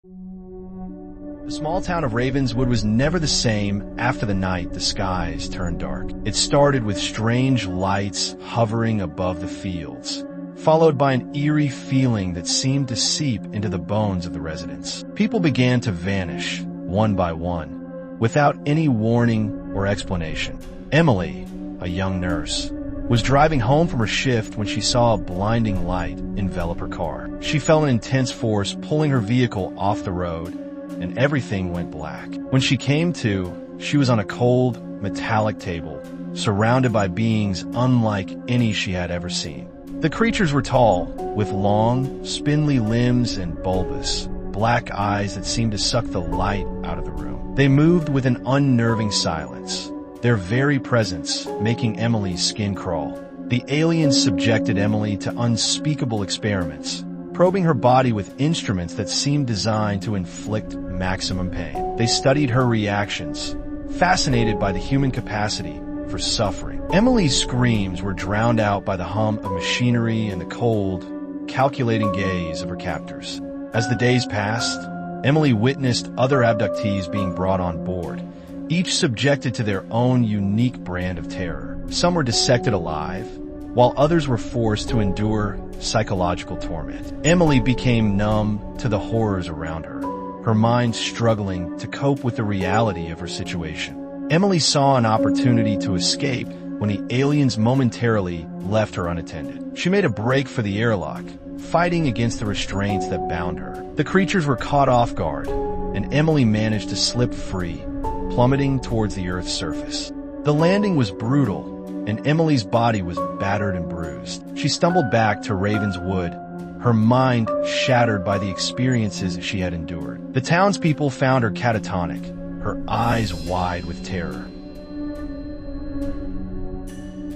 The small town of Ravenswood was never the same after the night the skies turned dark. It started with strange lights hovering above the fields, followed by an eerie feeling that seemed to seep into the bones of the residents. People began to vanish, one by one, without any warning or explanation. Emily, a young nurse, was driving home from her shift when she saw a blinding light envelop her car. She felt an intense force pulling her vehicle off the road, and everything went black. When she came to, she was on a cold, metallic table, surrounded by beings unlike any she had ever seen. The creatures were tall, with long, spindly limbs and bulbous, black eyes that seemed to suck the light out of the room. They moved with an unnerving silence, their very presence making Emily's skin crawl. The aliens subjected Emily to unspeakable experiments, probing her body with instruments that seemed designed to inflict maximum pain. They studied her reactions, fascinated by the human capacity for suffering. Emily's screams were drowned out by the hum of machinery and the cold, calculating gaze of her captors. As the days passed, Emily witnessed other abductees being brought on board, each subjected to their own unique brand of terror. Some were dissected alive, while others were forced to endure psychological torment. Emily became numb to the horrors around her, her mind struggling to cope with the reality of her situation. Emily saw an opportunity to escape when the aliens momentarily left her unattended. She made a break for the airlock, fighting against the restraints that bound her. The creatures were caught off guard, and Emily managed to slip free, plummeting towards the Earth's surface. The landing was brutal, and Emily's body was battered and bruised. She stumbled back to Ravenswood, her mind shattered by the experiences she had endured. The townspeople found her catatonic, her eyes wide with terror.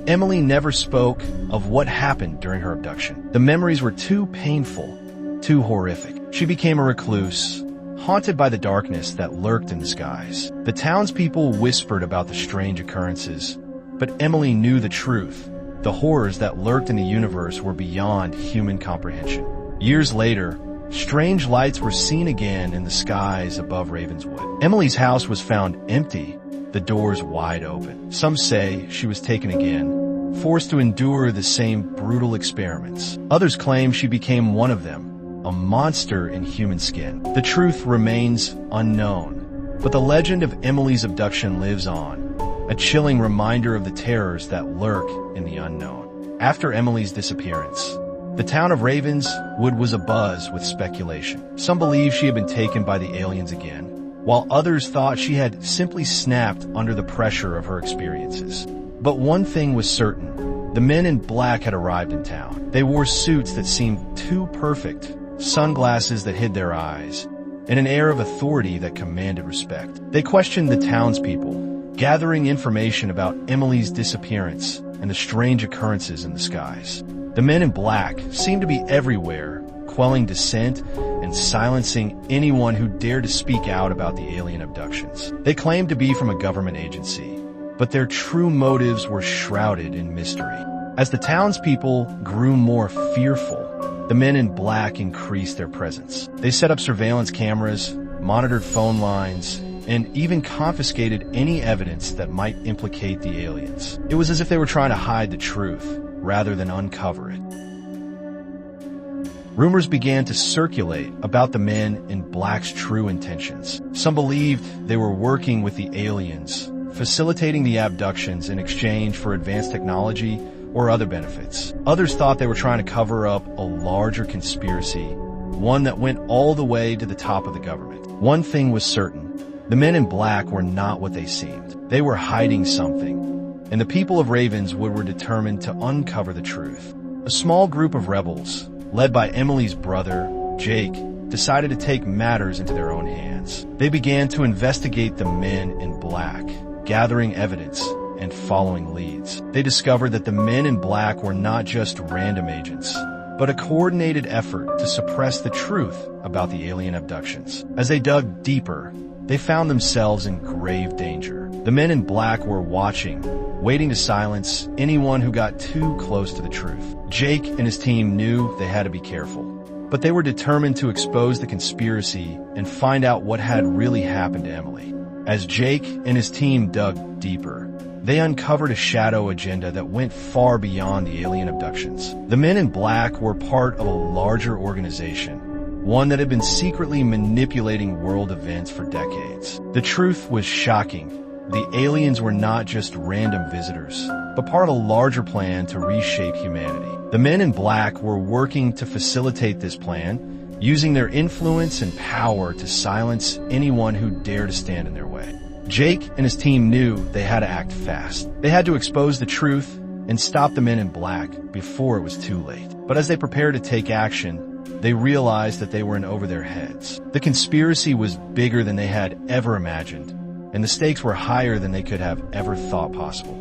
Emily never spoke of what happened during her abduction. The memories were too painful, too horrific. She became a recluse, haunted by the darkness that lurked in the skies. The townspeople whispered about the strange occurrences, but Emily knew the truth. The horrors that lurked in the universe were beyond human comprehension. Years later, strange lights were seen again in the skies above Ravenswood. Emily's house was found empty, the doors wide open. Some say she was taken again, forced to endure the same brutal experiments. Others claim she became one of them, a monster in human skin. The truth remains unknown, but the legend of Emily's abduction lives on, a chilling reminder of the terrors that lurk in the unknown. After Emily's disappearance, the town of Ravenswood was abuzz with speculation. Some believed she had been taken by the aliens again, while others thought she had simply snapped under the pressure of her experiences. But one thing was certain: the men in black had arrived in town. They wore suits that seemed too perfect, sunglasses that hid their eyes, and an air of authority that commanded respect. They questioned the townspeople, gathering information about Emily's disappearance and the strange occurrences in the skies. The men in black seemed to be everywhere, quelling dissent and silencing anyone who dared to speak out about the alien abductions. They claimed to be from a government agency, but their true motives were shrouded in mystery. As the townspeople grew more fearful, the men in black increased their presence. They set up surveillance cameras, monitored phone lines, and even confiscated any evidence that might implicate the aliens. It was as if they were trying to hide the truth, rather than uncover it. Rumors began to circulate about the men in black's true intentions. Some believed they were working with the aliens, facilitating the abductions in exchange for advanced technology or other benefits. Others thought they were trying to cover up a larger conspiracy, one that went all the way to the top of the government. One thing was certain: the men in black were not what they seemed. They were hiding something, and the people of Ravenswood were determined to uncover the truth. A small group of rebels, led by Emily's brother, Jake, decided to take matters into their own hands. They began to investigate the men in black, gathering evidence and following leads. They discovered that the men in black were not just random agents, but a coordinated effort to suppress the truth about the alien abductions. As they dug deeper, they found themselves in grave danger. The men in black were watching, waiting to silence anyone who got too close to the truth. Jake and his team knew they had to be careful. but they were determined to expose the conspiracy and find out what had really happened to Emily. As Jake and his team dug deeper, they uncovered a shadow agenda that went far beyond the alien abductions. The Men in Black were part of a larger organization, one that had been secretly manipulating world events for decades. The truth was shocking. The aliens were not just random visitors, but part of a larger plan to reshape humanity. The Men in Black were working to facilitate this plan, using their influence and power to silence anyone who dared to stand in their way. Jake and his team knew they had to act fast. They had to expose the truth and stop the Men in Black before it was too late. But as they prepared to take action, they realized that they were in over their heads. The conspiracy was bigger than they had ever imagined, and the stakes were higher than they could have ever thought possible.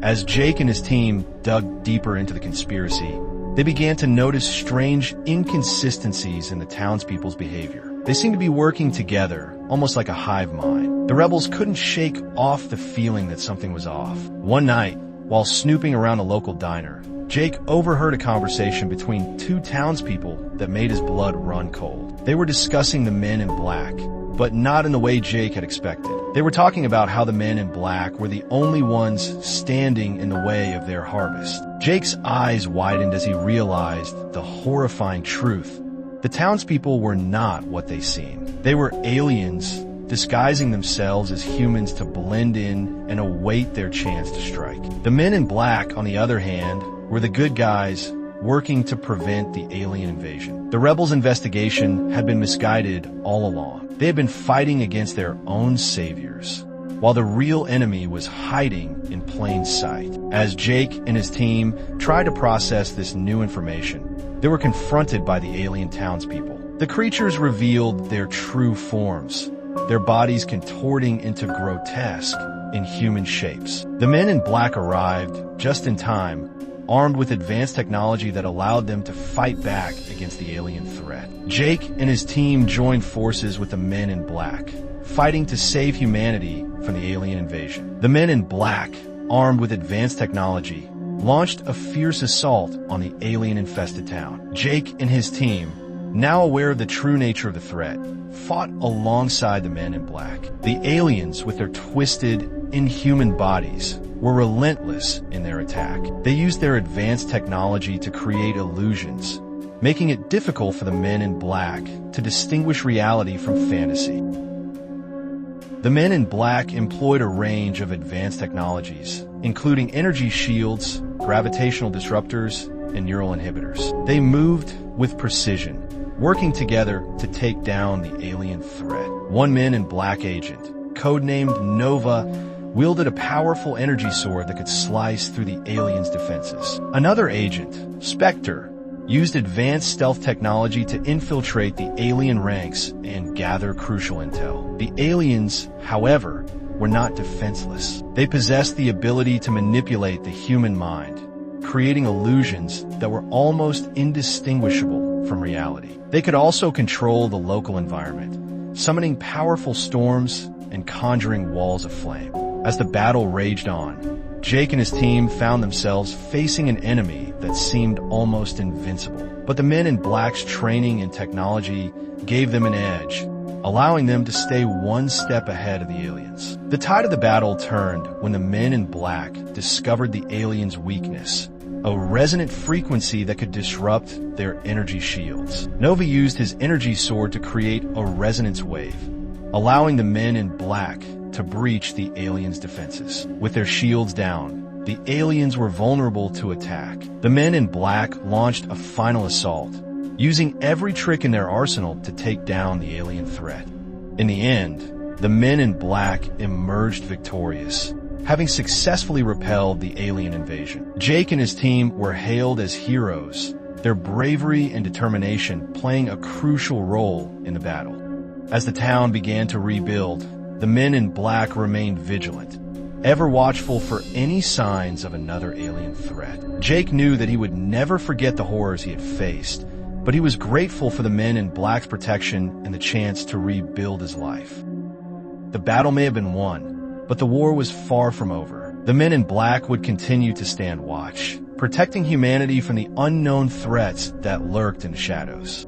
As Jake and his team dug deeper into the conspiracy, they began to notice strange inconsistencies in the townspeople's behavior. They seemed to be working together, almost like a hive mind. The rebels couldn't shake off the feeling that something was off. One night, while snooping around a local diner, Jake overheard a conversation between two townspeople that made his blood run cold. They were discussing the Men in Black, but not in the way Jake had expected. They were talking about how the Men in Black were the only ones standing in the way of their harvest. Jake's eyes widened as he realized the horrifying truth. The townspeople were not what they seemed. They were aliens disguising themselves as humans to blend in and await their chance to strike. The Men in Black, on the other hand, were the good guys working to prevent the alien invasion. The rebels' investigation had been misguided all along. They had been fighting against their own saviors, while the real enemy was hiding in plain sight. As Jake and his team tried to process this new information, they were confronted by the alien townspeople. The creatures revealed their true forms, their bodies contorting into grotesque, inhuman shapes. The Men in Black arrived just in time, armed with advanced technology that allowed them to fight back against the alien threat. Jake and his team joined forces with the Men in Black, fighting to save humanity from the alien invasion. The Men in Black, armed with advanced technology, launched a fierce assault on the alien-infested town. Jake and his team, now aware of the true nature of the threat, fought alongside the Men in Black. The aliens, with their twisted, inhuman bodies, were relentless in their attack. They used their advanced technology to create illusions, making it difficult for the Men in Black to distinguish reality from fantasy. The Men in Black employed a range of advanced technologies, including energy shields, gravitational disruptors, and neural inhibitors. They moved with precision, working together to take down the alien threat. One Men in Black agent, codenamed Nova, wielded a powerful energy sword that could slice through the aliens' defenses. Another agent, Spectre, used advanced stealth technology to infiltrate the alien ranks and gather crucial intel. The aliens, however, were not defenseless. They possessed the ability to manipulate the human mind, creating illusions that were almost indistinguishable from reality. They could also control the local environment, summoning powerful storms and conjuring walls of flame. As the battle raged on, Jake and his team found themselves facing an enemy that seemed almost invincible. But the Men in Black's training and technology gave them an edge, allowing them to stay one step ahead of the aliens. The tide of the battle turned when the Men in Black discovered the aliens' weakness, a resonant frequency that could disrupt their energy shields. Nova used his energy sword to create a resonance wave, allowing the Men in Black to breach the aliens' defenses. With their shields down, the aliens were vulnerable to attack. The Men in Black launched a final assault, using every trick in their arsenal to take down the alien threat. In the end, the Men in Black emerged victorious, having successfully repelled the alien invasion. Jake and his team were hailed as heroes, their bravery and determination playing a crucial role in the battle. As the town began to rebuild, the Men in Black remained vigilant, ever watchful for any signs of another alien threat. Jake knew that he would never forget the horrors he had faced, but he was grateful for the Men in Black's protection and the chance to rebuild his life. The battle may have been won, but the war was far from over. The Men in Black would continue to stand watch, protecting humanity from the unknown threats that lurked in the shadows.